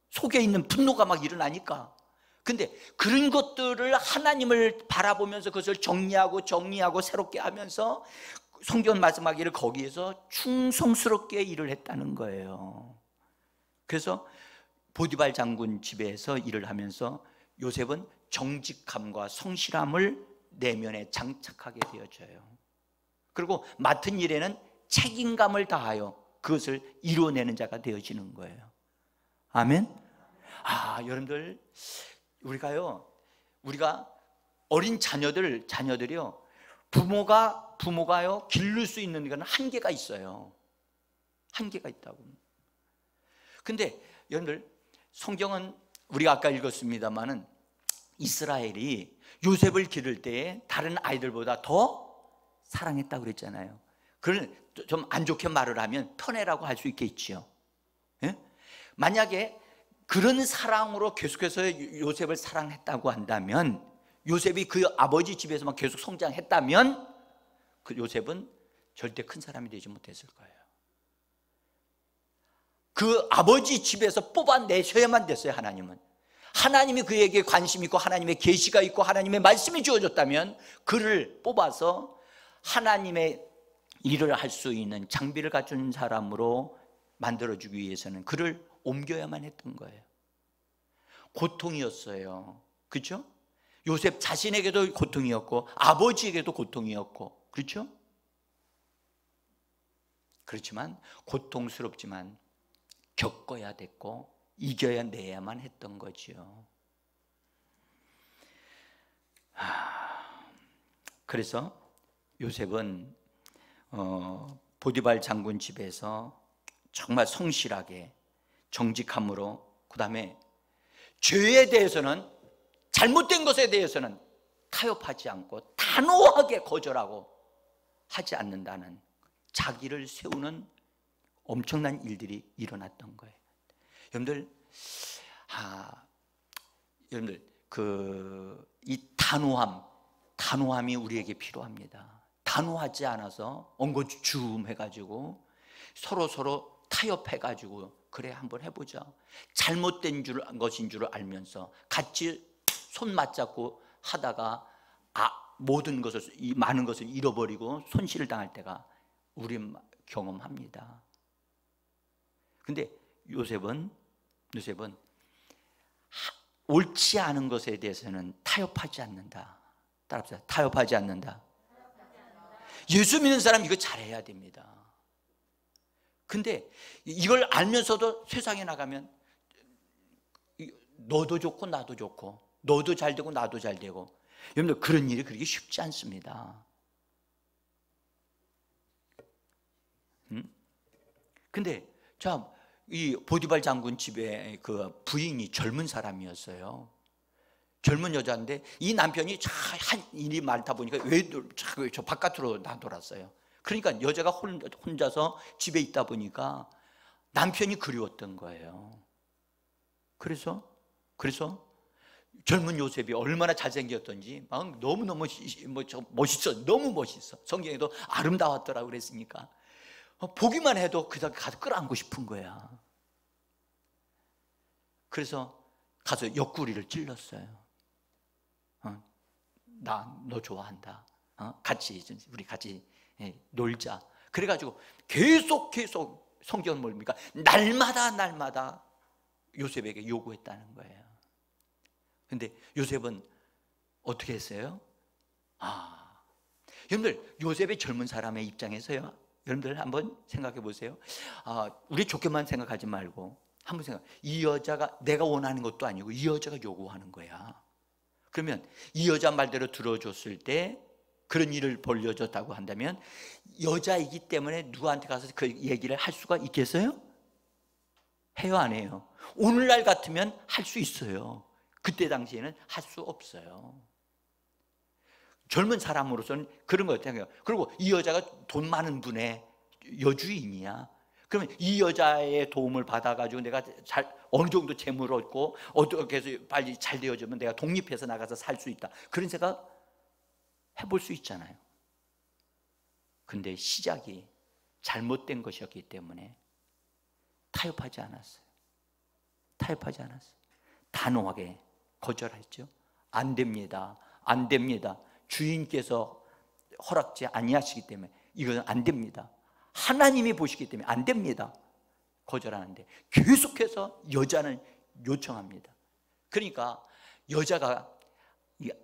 속에 있는 분노가 막 일어나니까. 근데 그런 것들을 하나님을 바라보면서 그것을 정리하고 새롭게 하면서 성경 말씀하기를 거기에서 충성스럽게 일을 했다는 거예요. 그래서 보디발 장군 집에서 일을 하면서 요셉은 정직함과 성실함을 내면에 장착하게 되어져요. 그리고 맡은 일에는 책임감을 다하여 그것을 이루어내는 자가 되어지는 거예요. 아멘. 여러분들, 우리가 어린 자녀들이요, 부모가요 기를 수 있는 건 한계가 있어요. 한계가 있다고. 근데 여러분들, 성경은 우리가 아까 읽었습니다마는 이스라엘이 요셉을 기를 때에 다른 아이들보다 더 사랑했다고 그랬잖아요. 그걸 좀 안 좋게 말을 하면 편애라고 할 수 있겠지요. 예? 만약에 그런 사랑으로 계속해서 요셉을 사랑했다고 한다면, 요셉이 그 아버지 집에서만 계속 성장했다면 그 요셉은 절대 큰 사람이 되지 못했을 거예요. 그 아버지 집에서 뽑아내셔야만 됐어요. 하나님이 그에게 관심 있고 하나님의 계시가 있고 하나님의 말씀이 주어졌다면 그를 뽑아서 하나님의 일을 할 수 있는 장비를 갖춘 사람으로 만들어주기 위해서는 그를 옮겨야만 했던 거예요. 고통이었어요. 그렇죠? 요셉 자신에게도 고통이었고 아버지에게도 고통이었고, 그렇죠? 그렇지만 고통스럽지만 겪어야 됐고 이겨야 내야만 했던 거지요. 그래서 요셉은 보디발 장군 집에서 정말 성실하게 정직함으로, 그 다음에 죄에 대해서는, 잘못된 것에 대해서는 타협하지 않고 단호하게 거절하고 하지 않는다는, 자기를 세우는 엄청난 일들이 일어났던 거예요. 여러분들, 이 단호함이 우리에게 필요합니다. 단호하지 않아서 엉거주춤해가지고 서로 타협해가지고 그래 한번 해보자, 잘못된 것인 줄 알면서 같이 손 맞잡고 하다가 모든 것을, 이 많은 것을 잃어버리고 손실을 당할 때가 우리 경험합니다. 근데 요셉은 옳지 않은 것에 대해서는 타협하지 않는다. 따라합시다. 타협하지 않는다. 예수 믿는 사람 이거 잘해야 됩니다. 근데 이걸 알면서도 세상에 나가면 너도 좋고 나도 좋고, 너도 잘 되고 나도 잘 되고, 여러분들 그런 일이 그렇게 쉽지 않습니다. 근데 자, 이 보디발 장군 집에 그 부인이 젊은 사람이었어요. 젊은 여자인데 이 남편이 한 일이 많다 보니까 왜 저 바깥으로 나돌았어요. 그러니까 여자가 혼자서 집에 있다 보니까 남편이 그리웠던 거예요. 그래서 젊은 요셉이 얼마나 잘생겼던지 막 너무너무 멋있어. 너무 멋있어. 성경에도 아름다웠더라고 그랬으니까 보기만 해도 그냥 가서 끌어안고 싶은 거야. 그래서 가서 옆구리를 찔렀어요. 나 너 좋아한다. 우리 같이 놀자. 그래가지고 계속 성경은 뭡니까? 날마다 요셉에게 요구했다는 거예요. 근데 요셉은 어떻게 했어요? 여러분들 요셉의 젊은 사람의 입장에서요, 여러분들 한번 생각해 보세요. 우리 좋게만 생각하지 말고 한번 이 여자가 내가 원하는 것도 아니고 이 여자가 요구하는 거야. 그러면 이 여자 말대로 들어줬을 때 그런 일을 벌려줬다고 한다면 여자이기 때문에 누구한테 가서 그 얘기를 할 수가 있겠어요? 해요, 안 해요? 오늘날 같으면 할 수 있어요. 그때 당시에는 할 수 없어요. 젊은 사람으로서는 그런 거 같아요. 그리고 이 여자가 돈 많은 분의 여주인이야. 그러면 이 여자의 도움을 받아가지고 내가 어느 정도 재물을 얻고 어떻게 해서 빨리 잘 되어지면 내가 독립해서 나가서 살 수 있다. 그런 생각 해볼 수 있잖아요. 근데 시작이 잘못된 것이었기 때문에 타협하지 않았어요. 단호하게 거절했죠. 안 됩니다. 주인께서 허락지 아니하시기 때문에 이건 안 됩니다. 하나님이 보시기 때문에 안 됩니다. 거절하는데 계속해서 여자는 요청합니다. 그러니까 여자가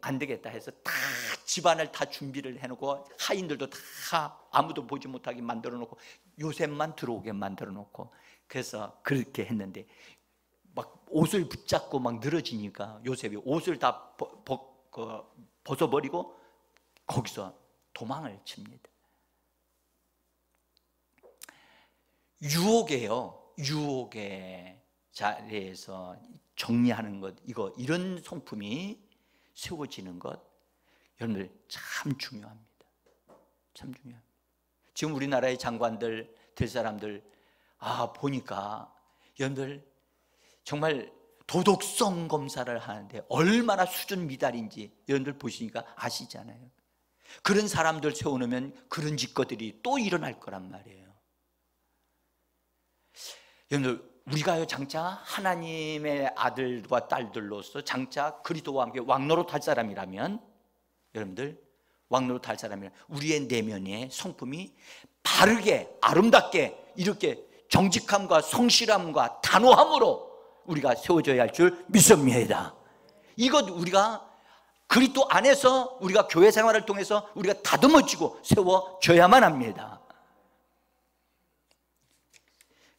안 되겠다 해서 다 집안을 다 준비를 해놓고 하인들도 다 아무도 보지 못하게 만들어 놓고 요셉만 들어오게 만들어 놓고 그래서 그렇게 했는데 막 옷을 붙잡고 막 늘어지니까 요셉이 옷을 다 벗어버리고 거기서 도망을 칩니다. 유혹의 자리에서 정리하는 것, 이런 성품이 세워지는 것, 여러분들 참 중요합니다. 참 중요합니다. 지금 우리나라의 장관들, 될 사람들 보니까 여러분들 정말 도덕성 검사를 하는데 얼마나 수준 미달인지 여러분들 보시니까 아시잖아요. 그런 사람들 세워놓으면 그런 짓거들이 또 일어날 거란 말이에요. 여러분들 우리가 장차 하나님의 아들과 딸들로서 장차 그리스도와 함께 왕노릇 할 사람이라면 여러분들 왕노릇 할 사람이라면 우리의 내면의 성품이 바르게 아름답게 이렇게 정직함과 성실함과 단호함으로 우리가 세워져야 할 줄 믿습니다. 이것 우리가 그리스도 안에서 우리가 교회 생활을 통해서 우리가 다듬어지고 세워져야만 합니다.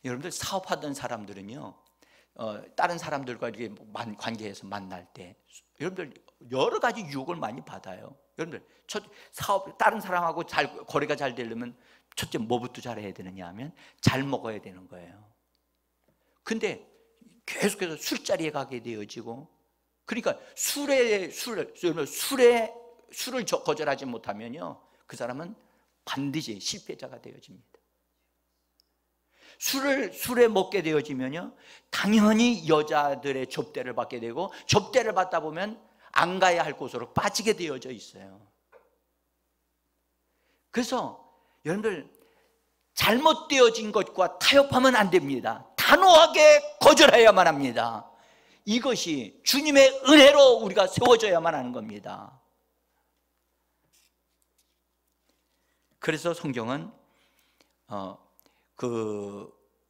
여러분들 사업하던 사람들은요, 다른 사람들과 이렇게 관계에서 만날 때 여러분들 여러 가지 유혹을 많이 받아요. 여러분들 다른 사람하고 거래가 잘 되려면 첫째 뭐부터 잘해야 되느냐 하면 잘 먹어야 되는 거예요. 근데 계속해서 술자리에 가게 되어지고, 그러니까 술을 거절하지 못하면요 그 사람은 반드시 실패자가 되어집니다. 술에 먹게 되어지면요 당연히 여자들의 접대를 받게 되고, 접대를 받다 보면 안 가야 할 곳으로 빠지게 되어져 있어요. 그래서 여러분들 잘못되어진 것과 타협하면 안 됩니다. 단호하게 거절해야만 합니다. 이것이 주님의 은혜로 우리가 세워져야만 하는 겁니다. 그래서 성경은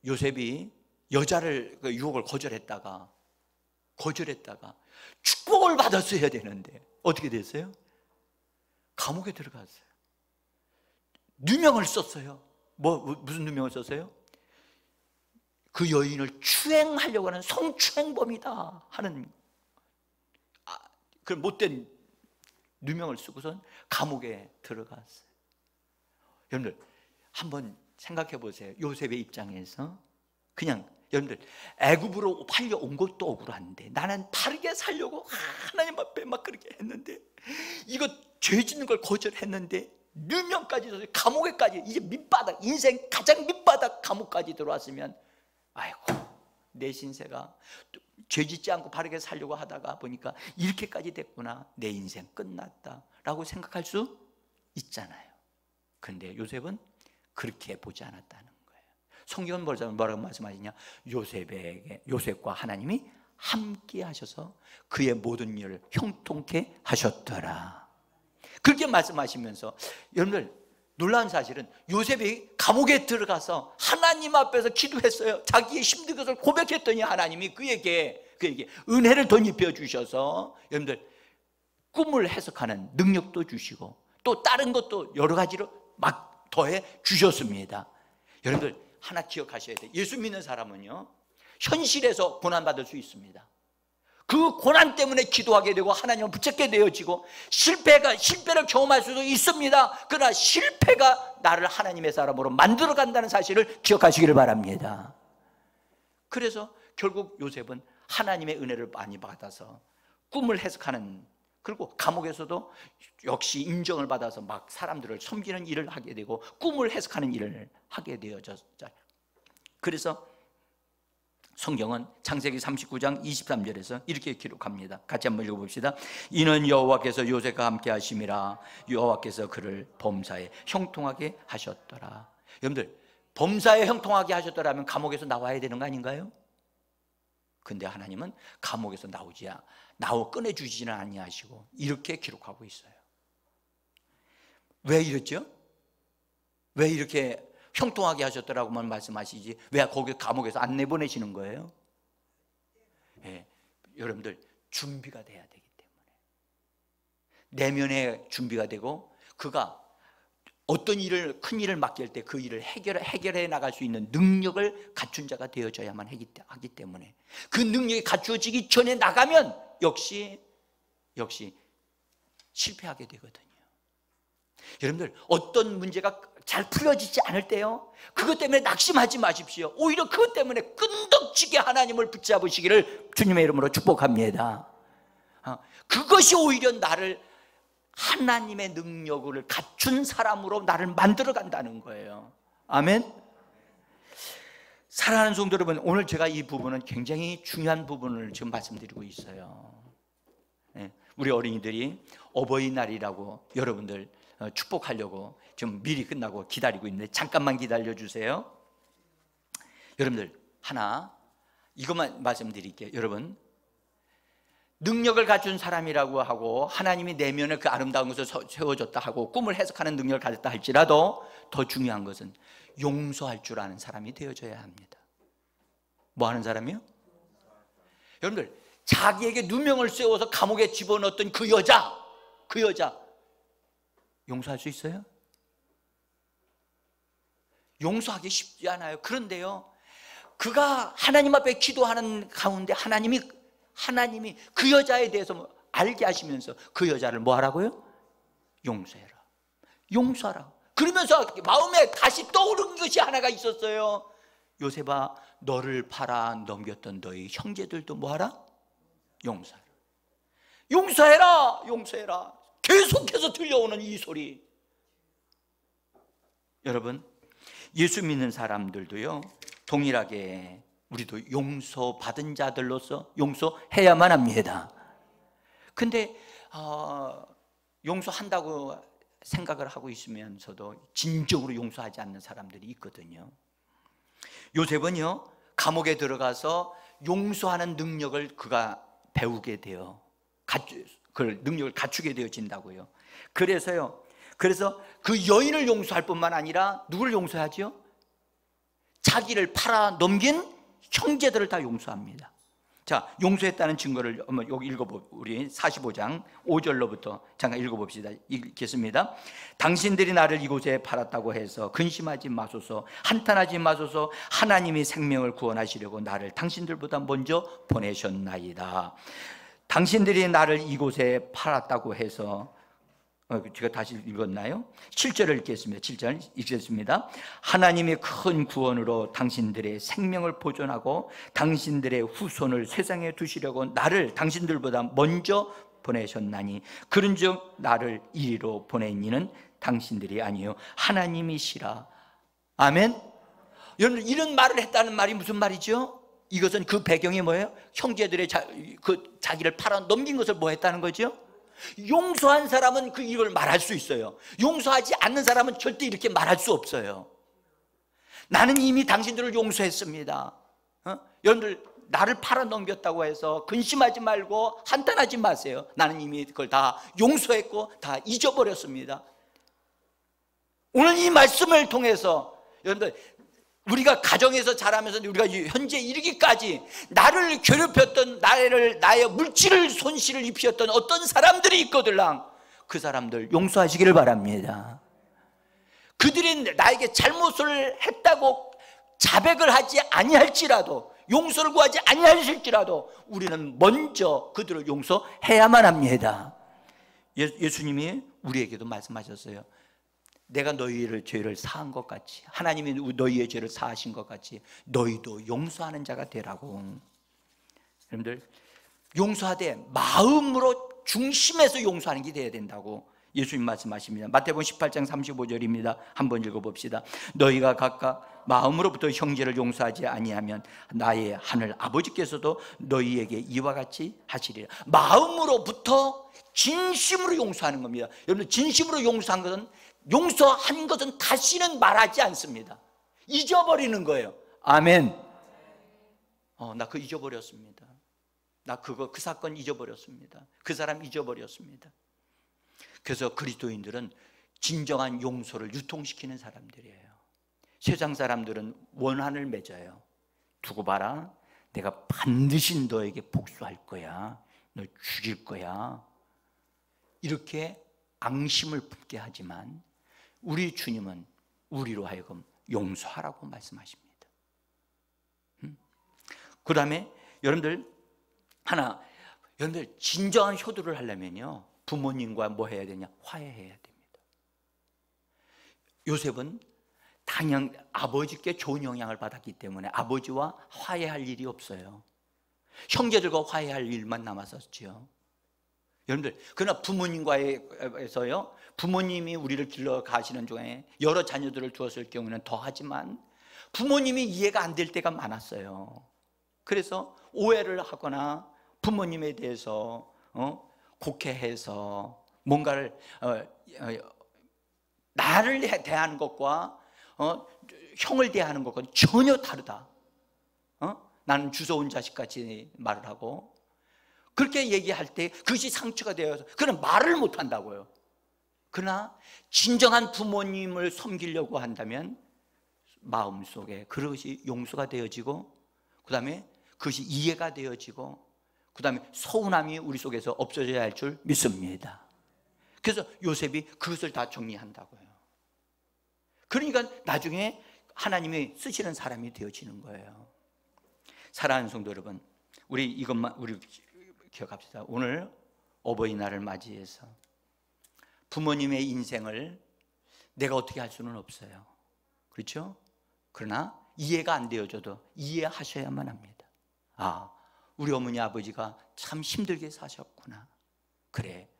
요셉이 여자를 유혹을 거절했다가 축복을 받았어야 되는데 어떻게 됐어요? 감옥에 들어갔어요. 누명을 썼어요. 무슨 누명을 썼어요? 그 여인을 추행하려고 하는 성추행범이다 하는 그 못된 누명을 쓰고선 감옥에 들어갔어요. 여러분들 한번 생각해 보세요. 요셉의 입장에서 그냥 여러분들 애굽으로 팔려온 것도 억울한데 나는 바르게 살려고 하나님 앞에 막 그렇게 했는데 이거 죄 짓는 걸 거절했는데 누명까지 감옥에까지 이제 밑바닥 인생 가장 밑바닥 감옥까지 들어왔으면 아이고 내 신세가 죄 짓지 않고 바르게 살려고 하다가 보니까 이렇게까지 됐구나 내 인생 끝났다 라고 생각할 수 있잖아요. 그런데 요셉은 그렇게 보지 않았다는 거예요. 성경은 뭐라고 말씀하시냐 요셉과 하나님이 함께 하셔서 그의 모든 일을 형통케 하셨더라 그렇게 말씀하시면서 여러분들 놀라운 사실은 요셉이 감옥에 들어가서 하나님 앞에서 기도했어요. 자기의 힘든 것을 고백했더니 하나님이 그에게 은혜를 덧입혀 주셔서 여러분들 꿈을 해석하는 능력도 주시고 또 다른 것도 여러 가지로 막 더해 주셨습니다. 여러분들 하나 기억하셔야 돼요. 예수 믿는 사람은요 현실에서 고난받을 수 있습니다. 그 고난 때문에 기도하게 되고 하나님을 붙잡게 되어지고 실패를 경험할 수도 있습니다. 그러나 실패가 나를 하나님의 사람으로 만들어 간다는 사실을 기억하시기를 바랍니다. 그래서 결국 요셉은 하나님의 은혜를 많이 받아서 꿈을 해석하는 그리고 감옥에서도 역시 인정을 받아서 막 사람들을 섬기는 일을 하게 되고 꿈을 해석하는 일을 하게 되어졌죠. 그래서 성경은 창세기 39장 23절에서 이렇게 기록합니다. 같이 한번 읽어봅시다. 이는 여호와께서 요셉과 함께 하심이라 여호와께서 그를 범사에 형통하게 하셨더라. 여러분들 범사에 형통하게 하셨더라면 감옥에서 나와야 되는 거 아닌가요? 근데 하나님은 감옥에서 꺼내주지는 아니하시고 이렇게 기록하고 있어요. 왜 이랬죠? 왜 이렇게 형통하게 하셨더라고만 말씀하시지 왜 거기 감옥에서 안 내보내시는 거예요? 예, 여러분들 준비가 돼야 되기 때문에 내면의 준비가 되고 그가 어떤 큰 일을 맡길 때 그 일을 해결해 나갈 수 있는 능력을 갖춘 자가 되어져야만 하기 때문에 그 능력이 갖추어지기 전에 나가면 역시 실패하게 되거든요. 여러분들 어떤 문제가 잘 풀어지지 않을 때요 그것 때문에 낙심하지 마십시오. 오히려 그것 때문에 끈덕지게 하나님을 붙잡으시기를 주님의 이름으로 축복합니다. 그것이 오히려 나를 하나님의 능력을 갖춘 사람으로 나를 만들어 간다는 거예요. 아멘. 사랑하는 성도 여러분, 오늘 제가 이 부분은 굉장히 중요한 부분을 지금 말씀드리고 있어요. 우리 어린이들이 어버이날이라고 여러분들 축복하려고 지금 미리 끝나고 기다리고 있는데 잠깐만 기다려 주세요. 여러분들 하나 이것만 말씀드릴게요. 여러분 능력을 갖춘 사람이라고 하고 하나님이 내면에 그 아름다운 것을 세워줬다 하고 꿈을 해석하는 능력을 가졌다 할지라도 더 중요한 것은 용서할 줄 아는 사람이 되어져야 합니다. 뭐 하는 사람이요? 여러분들 자기에게 누명을 세워서 감옥에 집어넣었던 그 여자 용서할 수 있어요? 용서하기 쉽지 않아요. 그런데요 그가 하나님 앞에 기도하는 가운데 하나님이 그 여자에 대해서 알게 하시면서 그 여자를 뭐 하라고요? 용서하라. 그러면서 마음에 다시 떠오른 것이 하나가 있었어요. 요셉아 너를 팔아 넘겼던 너희 형제들도 뭐 하라? 용서해라. 계속해서 들려오는 이 소리. 여러분 예수 믿는 사람들도요 동일하게 우리도 용서받은 자들로서 용서해야만 합니다. 근데 용서한다고 생각을 하고 있으면서도 진정으로 용서하지 않는 사람들이 있거든요. 요셉은요 감옥에 들어가서 용서하는 능력을 그가 배우게 돼요. 그 능력을 갖추게 되어진다고요. 그래서 그 여인을 용서할 뿐만 아니라 누구를 용서하죠? 자기를 팔아 넘긴 형제들을 다 용서합니다. 자, 용서했다는 증거를 한번 여기 우리 45장 5절로부터 잠깐 읽어봅시다. 읽겠습니다. 당신들이 나를 이곳에 팔았다고 해서 근심하지 마소서, 한탄하지 마소서. 하나님이 생명을 구원하시려고 나를 당신들보다 먼저 보내셨나이다. 당신들이 나를 이곳에 팔았다고 해서 제가 다시 읽었나요? 7절을 읽겠습니다. 7절 읽겠습니다. 하나님의 큰 구원으로 당신들의 생명을 보존하고 당신들의 후손을 세상에 두시려고 나를 당신들보다 먼저 보내셨나니 그런즉 나를 이리로 보낸 이는 당신들이 아니요 하나님이시라. 아멘. 여러분, 이런 말을 했다는 말이 무슨 말이죠? 이것은 그 배경이 뭐예요? 형제들의 자기를 팔아 넘긴 것을 뭐 했다는 거죠? 용서한 사람은 그 이걸 말할 수 있어요. 용서하지 않는 사람은 절대 이렇게 말할 수 없어요. 나는 이미 당신들을 용서했습니다. 여러분들, 나를 팔아 넘겼다고 해서 근심하지 말고 한탄하지 마세요. 나는 이미 그걸 다 용서했고 다 잊어버렸습니다. 오늘 이 말씀을 통해서 여러분들, 우리가 가정에서 자라면서 우리가 현재 이르기까지 나를 괴롭혔던, 나의 물질 손실을 입혔던 어떤 사람들이 있거들랑 그 사람들 용서하시기를 바랍니다. 그들이 나에게 잘못을 했다고 자백을 하지 아니할지라도, 용서를 구하지 아니하실지라도 우리는 먼저 그들을 용서해야만 합니다. 예수님이 우리에게도 말씀하셨어요. 내가 너희의 죄를 사한 것 같이, 하나님이 너희의 죄를 사하신 것 같이 너희도 용서하는 자가 되라고. 여러분들, 용서하되 마음으로 중심에서 용서하는 게 돼야 된다고 예수님 말씀하십니다. 마태복음 18장 35절입니다. 한번 읽어봅시다. 너희가 각각 마음으로부터 형제를 용서하지 아니하면 나의 하늘 아버지께서도 너희에게 이와 같이 하시리라. 마음으로부터 진심으로 용서하는 겁니다. 여러분, 진심으로 용서한 것은 다시는 말하지 않습니다. 잊어버리는 거예요. 아멘. 나 그거 잊어버렸습니다. 나 그 사건 잊어버렸습니다. 그 사람 잊어버렸습니다. 그래서 그리스도인들은 진정한 용서를 유통시키는 사람들이에요. 세상 사람들은 원한을 맺어요. 두고 봐라, 내가 반드시 너에게 복수할 거야, 널 죽일 거야, 이렇게 앙심을 품게 하지만 우리 주님은 우리로 하여금 용서하라고 말씀하십니다. 그 다음에 여러분들 진정한 효도를 하려면요, 부모님과 뭐 해야 되냐? 화해해야 됩니다. 요셉은 당연 아버지께 좋은 영향을 받았기 때문에 아버지와 화해할 일이 없어요. 형제들과 화해할 일만 남았었죠. 여러분들, 그러나 부모님과에서요, 부모님이 우리를 길러 가시는 중에 여러 자녀들을 두었을 경우는 더하지만 부모님이 이해가 안 될 때가 많았어요. 그래서 오해를 하거나 부모님에 대해서 곡해해서 뭔가를 나를 대하는 것과 형을 대하는 것과 전혀 다르다. 나는 주워온 자식같이 말을 하고 그렇게 얘기할 때 그것이 상처가 되어서 그는 말을 못한다고요. 그러나 진정한 부모님을 섬기려고 한다면 마음속에 그것이 용서가 되어지고, 그 다음에 그것이 이해가 되어지고, 그 다음에 서운함이 우리 속에서 없어져야 할 줄 믿습니다. 그래서 요셉이 그것을 다 정리한다고요. 그러니까 나중에 하나님이 쓰시는 사람이 되어지는 거예요. 사랑하는 성도 여러분, 우리 기억합시다. 오늘 어버이날을 맞이해서 부모님의 인생을 내가 어떻게 할 수는 없어요. 그렇죠? 그러나 이해가 안 되어져도 이해하셔야만 합니다. 우리 어머니 아버지가 참 힘들게 사셨구나. 그래,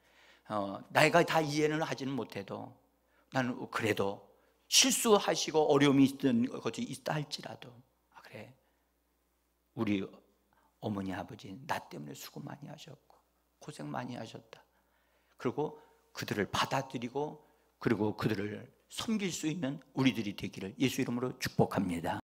내가 다 이해는 하지는 못해도 나는 그래도 실수하시고 어려움이 있던 것이 있다 할지라도 그래, 우리 어머니 아버지 나 때문에 수고 많이 하셨고 고생 많이 하셨다. 그리고 그들을 받아들이고 그리고 그들을 섬길 수 있는 우리들이 되기를 예수 이름으로 축복합니다.